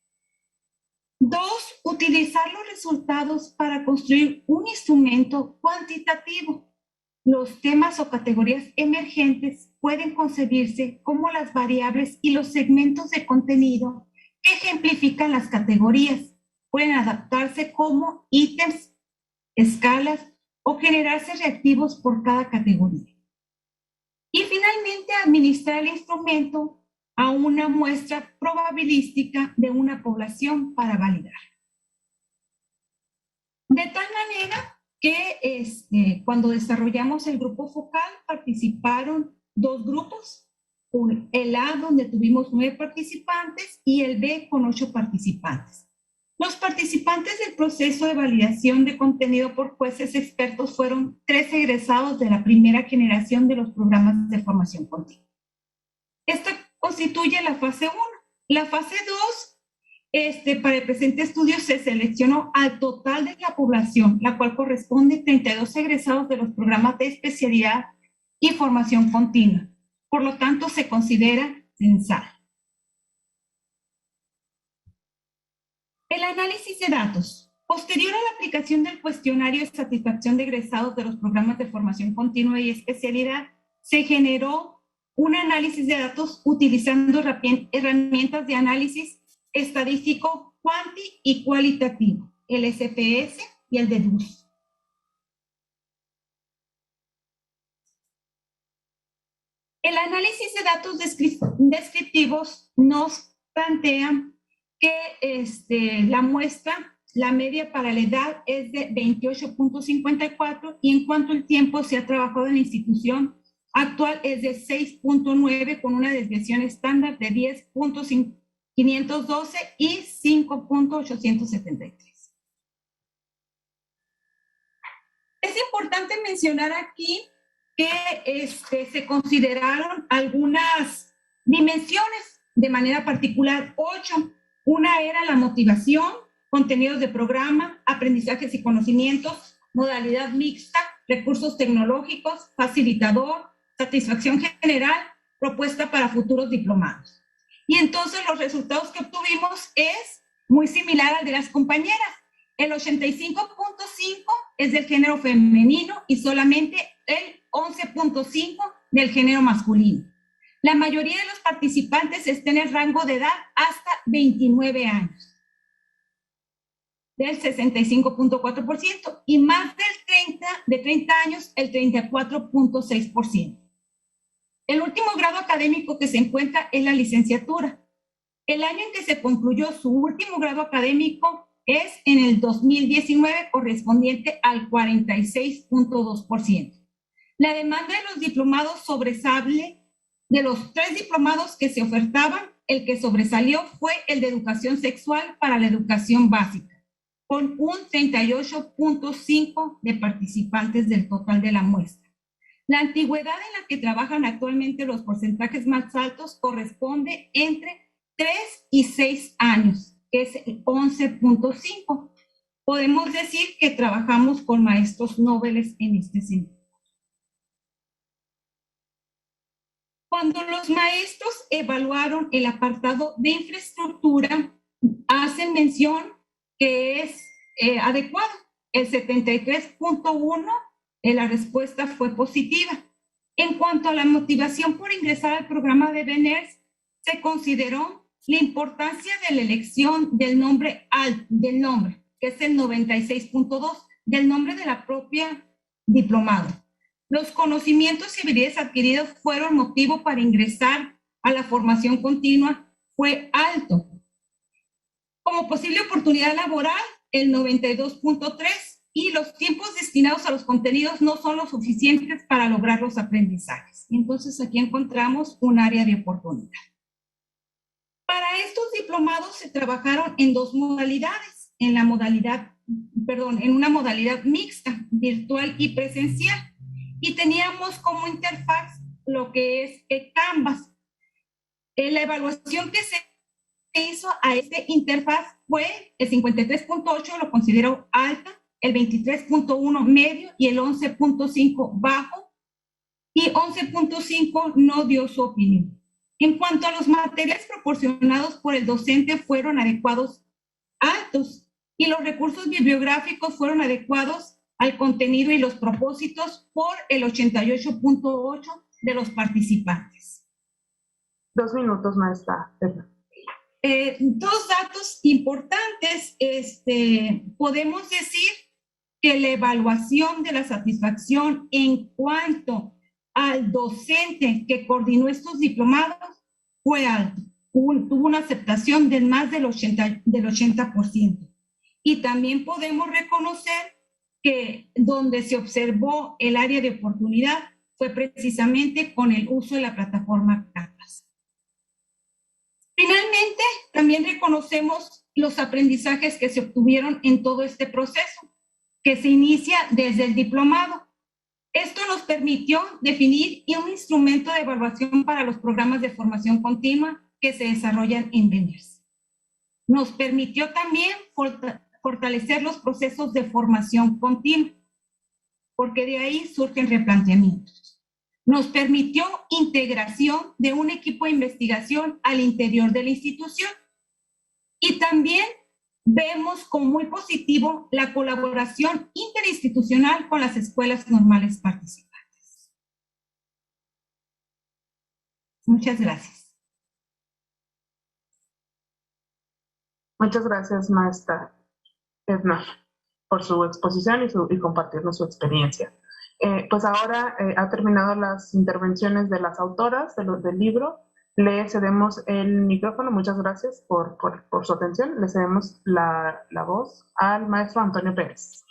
2. Utilizar los resultados para construir un instrumento cuantitativo. Los temas o categorías emergentes pueden concebirse como las variables y los segmentos de contenido que ejemplifican las categorías. Pueden adaptarse como ítems, escalas o generarse reactivos por cada categoría. Y finalmente, administrar el instrumento a una muestra probabilística de una población para validar. De tal manera que cuando desarrollamos el grupo focal participaron 2 grupos, el A donde tuvimos 9 participantes y el B con 8 participantes. Los participantes del proceso de validación de contenido por jueces expertos fueron 3 egresados de la primera generación de los programas de formación continua. Esto constituye la fase 1. La fase 2, para el presente estudio se seleccionó al total de la población, la cual corresponde a 32 egresados de los programas de especialidad y formación continua. Por lo tanto, se considera censal. El análisis de datos. Posterior a la aplicación del cuestionario de satisfacción de egresados de los programas de formación continua y especialidad, se generó un análisis de datos utilizando herramientas de análisis estadístico cuanti y cualitativo, el SPSS y el DEDUS. El análisis de datos descriptivos nos plantea que la muestra, la media para la edad es de 28.54 y en cuanto al tiempo se ha trabajado en la institución actual es de 6.9 con una desviación estándar de 10.512 y 5.873. Es importante mencionar aquí que se consideraron algunas dimensiones de manera particular, 8. Una era la motivación, contenidos de programa, aprendizajes y conocimientos, modalidad mixta, recursos tecnológicos, facilitador, satisfacción general, propuesta para futuros diplomados. Y entonces los resultados que obtuvimos es muy similar al de las compañeras. El 85.5 es del género femenino y solamente el 11.5 del género masculino. La mayoría de los participantes está en el rango de edad hasta 29 años, del 65.4%, y más de 30 años, el 34.6%. El último grado académico que se encuentra es la licenciatura. El año en que se concluyó su último grado académico es en el 2019, correspondiente al 46.2%. La demanda de los diplomados sobresale. De los 3 diplomados que se ofertaban, el que sobresalió fue el de educación sexual para la educación básica, con un 38.5% de participantes del total de la muestra. La antigüedad en la que trabajan actualmente los porcentajes más altos corresponde entre 3 y 6 años, que es el 11.5%. Podemos decir que trabajamos con maestros nobles en este sentido. Cuando los maestros evaluaron el apartado de infraestructura, hacen mención que es adecuado. El 73.1%, la respuesta fue positiva. En cuanto a la motivación por ingresar al programa de BNERS, se consideró la importancia de la elección del nombre, que es el 96.2%, del nombre de la propia diplomada. Los conocimientos y habilidades adquiridos fueron motivo para ingresar a la formación continua, fue alto. Como posible oportunidad laboral, el 92.3%, y los tiempos destinados a los contenidos no son los suficientes para lograr los aprendizajes. Entonces aquí encontramos un área de oportunidad. Para estos diplomados se trabajaron en 2 modalidades, en una modalidad mixta, virtual y presencial. Y teníamos como interfaz lo que es Canvas. La evaluación que se hizo a esta interfaz fue el 53.8%, lo considero alta, el 23.1% medio y el 11.5% bajo, y 11.5% no dio su opinión. En cuanto a los materiales proporcionados por el docente fueron adecuados, altos, y los recursos bibliográficos fueron adecuados al contenido y los propósitos por el 88.8% de los participantes. 2 minutos, maestra. 2 datos importantes. Podemos decir que la evaluación de la satisfacción en cuanto al docente que coordinó estos diplomados fue alto. Tuvo una aceptación de más del 80%. Y también podemos reconocer que donde se observó el área de oportunidad fue precisamente con el uso de la plataforma Canvas. Finalmente, también reconocemos los aprendizajes que se obtuvieron en todo este proceso, que se inicia desde el diplomado. Esto nos permitió definir un instrumento de evaluación para los programas de formación continua que se desarrollan en BNERS. Nos permitió también fortalecer los procesos de formación continua, porque de ahí surgen replanteamientos. Nos permitió integración de un equipo de investigación al interior de la institución, y también vemos como muy positivo la colaboración interinstitucional con las escuelas normales participantes. Muchas gracias. Muchas gracias, maestra Edna, por su exposición y compartirnos su experiencia. pues ahora ha terminado las intervenciones de las autoras del libro. Le cedemos el micrófono. Muchas gracias por su atención. Le cedemos la voz al maestro Antonio Pérez.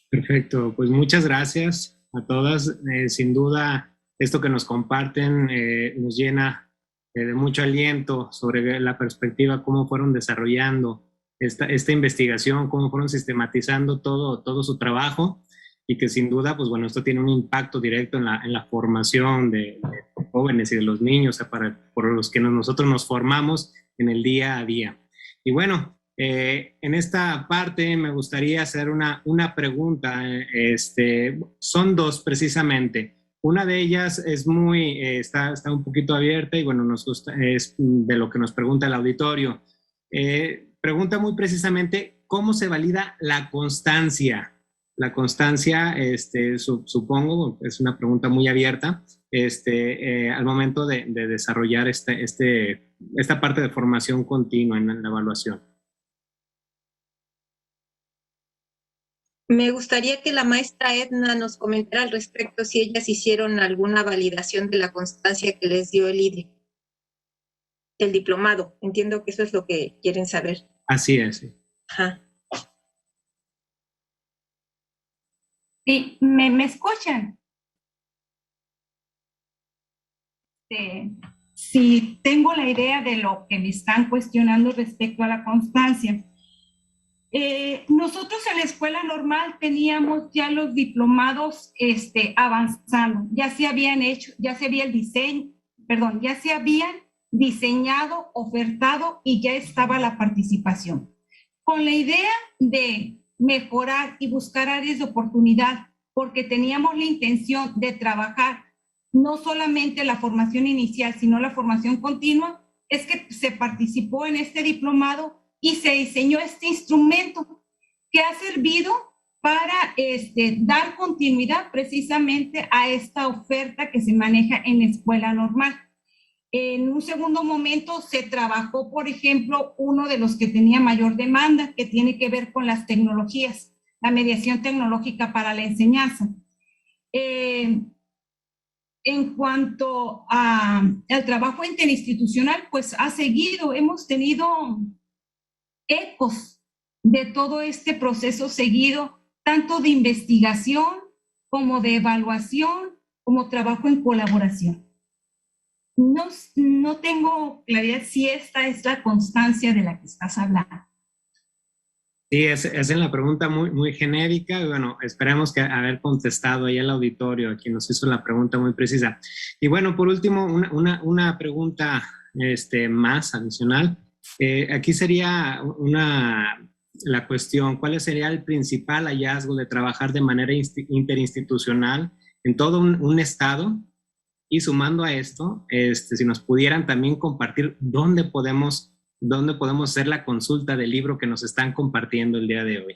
Perfecto, pues muchas gracias a todas. Sin duda, esto que nos comparten nos llena de mucho aliento sobre la perspectiva, cómo fueron desarrollando esta investigación, cómo fueron sistematizando todo su trabajo, y que sin duda, pues bueno, esto tiene un impacto directo en la formación de jóvenes y de los niños, por los que nosotros nos formamos en el día a día. Y bueno, en esta parte me gustaría hacer una pregunta. Son dos precisamente. Una de ellas es está un poquito abierta y bueno, es de lo que nos pregunta el auditorio. Pregunta muy precisamente, ¿cómo se valida la constancia? La constancia, supongo, es una pregunta muy abierta, al momento de desarrollar esta parte de formación continua en la evaluación. Me gustaría que la maestra Edna nos comentara al respecto si ellas hicieron alguna validación de la constancia que les dio el IDE, el diplomado. Entiendo que eso es lo que quieren saber. Así es. Sí. Ajá. Sí, ¿me escuchan? Sí, tengo la idea de lo que me están cuestionando respecto a la constancia. Nosotros en la escuela normal teníamos ya los diplomados avanzados, ya se habían diseñado, ofertado y ya estaba la participación. Con la idea de mejorar y buscar áreas de oportunidad, porque teníamos la intención de trabajar no solamente la formación inicial, sino la formación continua, es que se participó en este diplomado y se diseñó este instrumento que ha servido para dar continuidad precisamente a esta oferta que se maneja en la escuela normal. En un segundo momento se trabajó, por ejemplo, uno de los que tenía mayor demanda, que tiene que ver con las tecnologías, la mediación tecnológica para la enseñanza. En cuanto al trabajo interinstitucional, pues ha seguido, hemos tenido ecos de todo este proceso seguido, tanto de investigación como de evaluación, como trabajo en colaboración. No tengo claridad si esta es la constancia de la que estás hablando. Sí, es la pregunta muy genérica. Y bueno, esperemos que haber contestado ahí al auditorio, a quien nos hizo la pregunta muy precisa. Y bueno, por último, una pregunta más adicional. Aquí sería la cuestión, ¿cuál sería el principal hallazgo de trabajar de manera interinstitucional en todo un estado? Y sumando a esto, si nos pudieran también compartir dónde podemos hacer la consulta del libro que nos están compartiendo el día de hoy.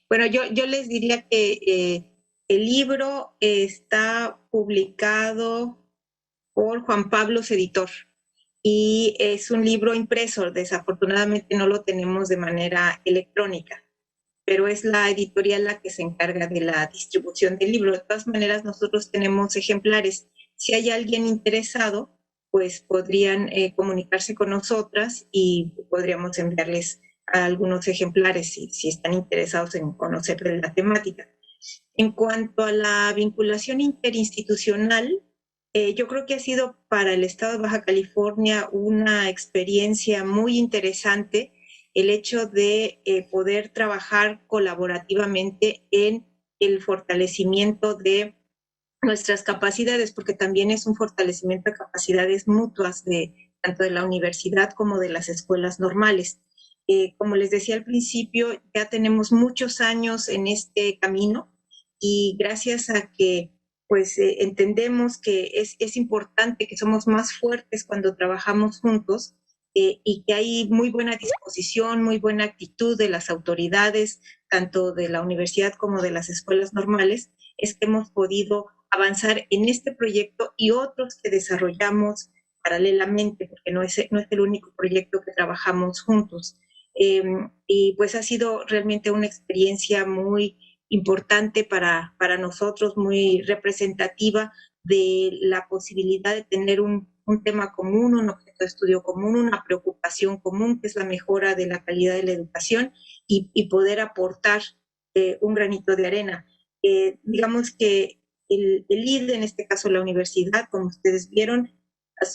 Bueno, yo les diría que el libro está publicado por Juan Pablos Editor y es un libro impreso. Desafortunadamente no lo tenemos de manera electrónica, pero es la editorial la que se encarga de la distribución del libro. De todas maneras, nosotros tenemos ejemplares. Si hay alguien interesado, pues podrían comunicarse con nosotras y podríamos enviarles algunos ejemplares si están interesados en conocer de la temática. En cuanto a la vinculación interinstitucional, yo creo que ha sido para el Estado de Baja California una experiencia muy interesante el hecho de poder trabajar colaborativamente en el fortalecimiento de nuestras capacidades, porque también es un fortalecimiento de capacidades mutuas tanto de la universidad como de las escuelas normales. Como les decía al principio, ya tenemos muchos años en este camino y gracias a que pues entendemos que es importante, que somos más fuertes cuando trabajamos juntos, y que hay muy buena disposición, muy buena actitud de las autoridades, tanto de la universidad como de las escuelas normales, es que hemos podido avanzar en este proyecto y otros que desarrollamos paralelamente, porque no es el único proyecto que trabajamos juntos. Y pues ha sido realmente una experiencia muy importante para nosotros, muy representativa de la posibilidad de tener un tema común, un objeto de estudio común, una preocupación común, que es la mejora de la calidad de la educación y poder aportar un granito de arena. Digamos que el IDE, en este caso la universidad, como ustedes vieron,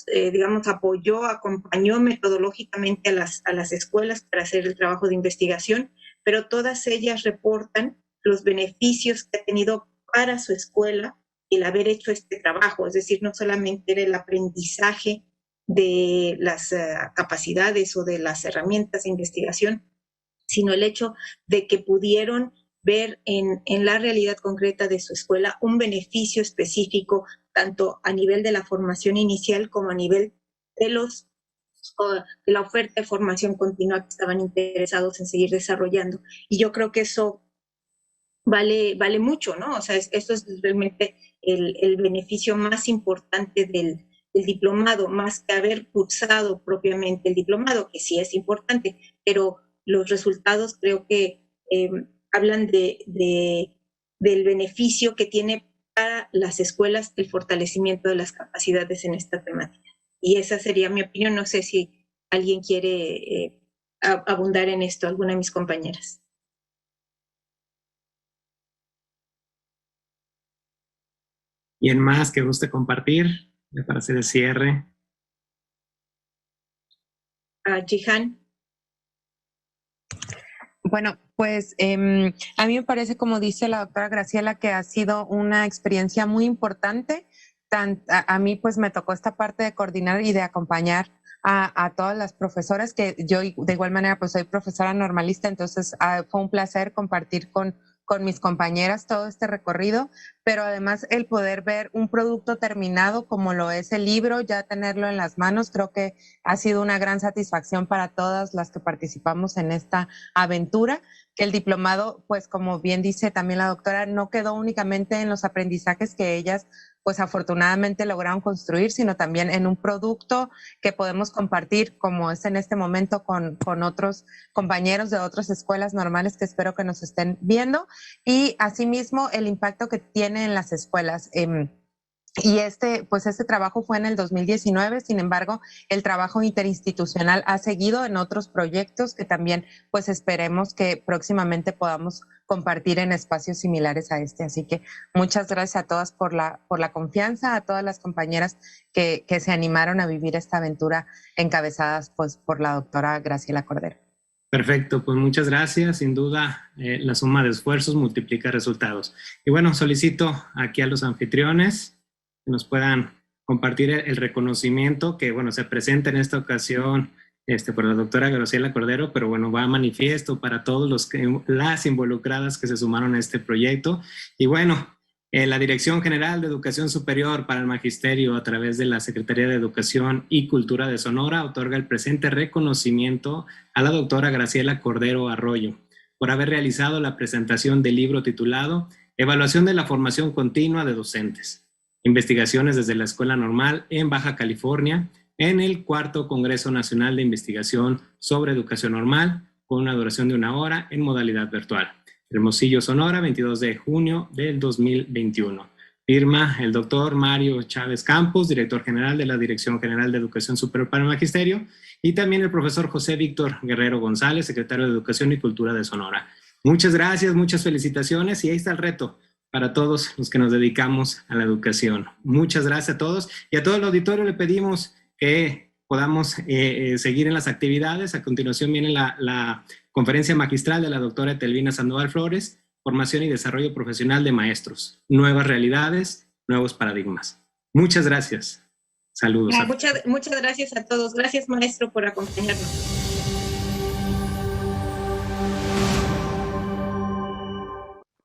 digamos, apoyó, acompañó metodológicamente a las escuelas para hacer el trabajo de investigación, pero todas ellas reportan los beneficios que ha tenido para su escuela el haber hecho este trabajo. Es decir, no solamente era el aprendizaje de las capacidades o de las herramientas de investigación, sino el hecho de que pudieron ver en la realidad concreta de su escuela un beneficio específico, tanto a nivel de la formación inicial como a nivel de la oferta de formación continua que estaban interesados en seguir desarrollando. Y yo creo que eso vale mucho, ¿no? O sea, esto es realmente el beneficio más importante del diplomado, más que haber cursado propiamente el diplomado, que sí es importante, pero los resultados creo que hablan del beneficio que tiene para las escuelas el fortalecimiento de las capacidades en esta temática. Y esa sería mi opinión. No sé si alguien quiere abundar en esto, alguna de mis compañeras. ¿Quién más que guste compartir? Para hacer el cierre. Jihan. Bueno, pues a mí me parece, como dice la doctora Graciela, que ha sido una experiencia muy importante. A mí pues me tocó esta parte de coordinar y de acompañar a todas las profesoras, que yo de igual manera pues soy profesora normalista, entonces fue un placer compartir con mis compañeras todo este recorrido, pero además el poder ver un producto terminado como lo es el libro, ya tenerlo en las manos, creo que ha sido una gran satisfacción para todas las que participamos en esta aventura. Que el diplomado, pues como bien dice también la doctora, no quedó únicamente en los aprendizajes que ellas pues afortunadamente lograron construir, sino también en un producto que podemos compartir, como es en este momento, con otros compañeros de otras escuelas normales que espero que nos estén viendo, y asimismo el impacto que tiene en las escuelas. Y este trabajo fue en el 2019, sin embargo, el trabajo interinstitucional ha seguido en otros proyectos que también pues esperemos que próximamente podamos compartir en espacios similares a este. Así que muchas gracias a todas por la confianza, a todas las compañeras que se animaron a vivir esta aventura encabezadas pues por la doctora Graciela Cordero. Perfecto, pues muchas gracias. Sin duda, la suma de esfuerzos multiplica resultados. Y bueno, solicito aquí a los anfitriones que nos puedan compartir el reconocimiento que, bueno, se presenta en esta ocasión por la doctora Graciela Cordero, pero bueno, va a manifiesto para todos las involucradas que se sumaron a este proyecto. Y bueno, la Dirección General de Educación Superior para el Magisterio, a través de la Secretaría de Educación y Cultura de Sonora, otorga el presente reconocimiento a la doctora Graciela Cordero Arroyo por haber realizado la presentación del libro titulado Evaluación de la formación continua de docentes. Investigaciones desde la Escuela Normal en Baja California, en el 4º Congreso Nacional de Investigación sobre Educación Normal, con una duración de 1 hora en modalidad virtual. Hermosillo, Sonora, 22 de junio del 2021. Firma el doctor Mario Chávez Campos, director general de la Dirección General de Educación Superior para el Magisterio, y también el profesor José Víctor Guerrero González, secretario de Educación y Cultura de Sonora. Muchas gracias, muchas felicitaciones, y ahí está el reto para todos los que nos dedicamos a la educación. Muchas gracias a todos, y a todo el auditorio le pedimos que podamos seguir en las actividades. A continuación viene la conferencia magistral de la doctora Etelvina Sandoval Flores, Formación y Desarrollo Profesional de Maestros, Nuevas Realidades, Nuevos Paradigmas. Muchas gracias. Saludos. Muchas gracias a todos. Gracias, maestro, por acompañarnos.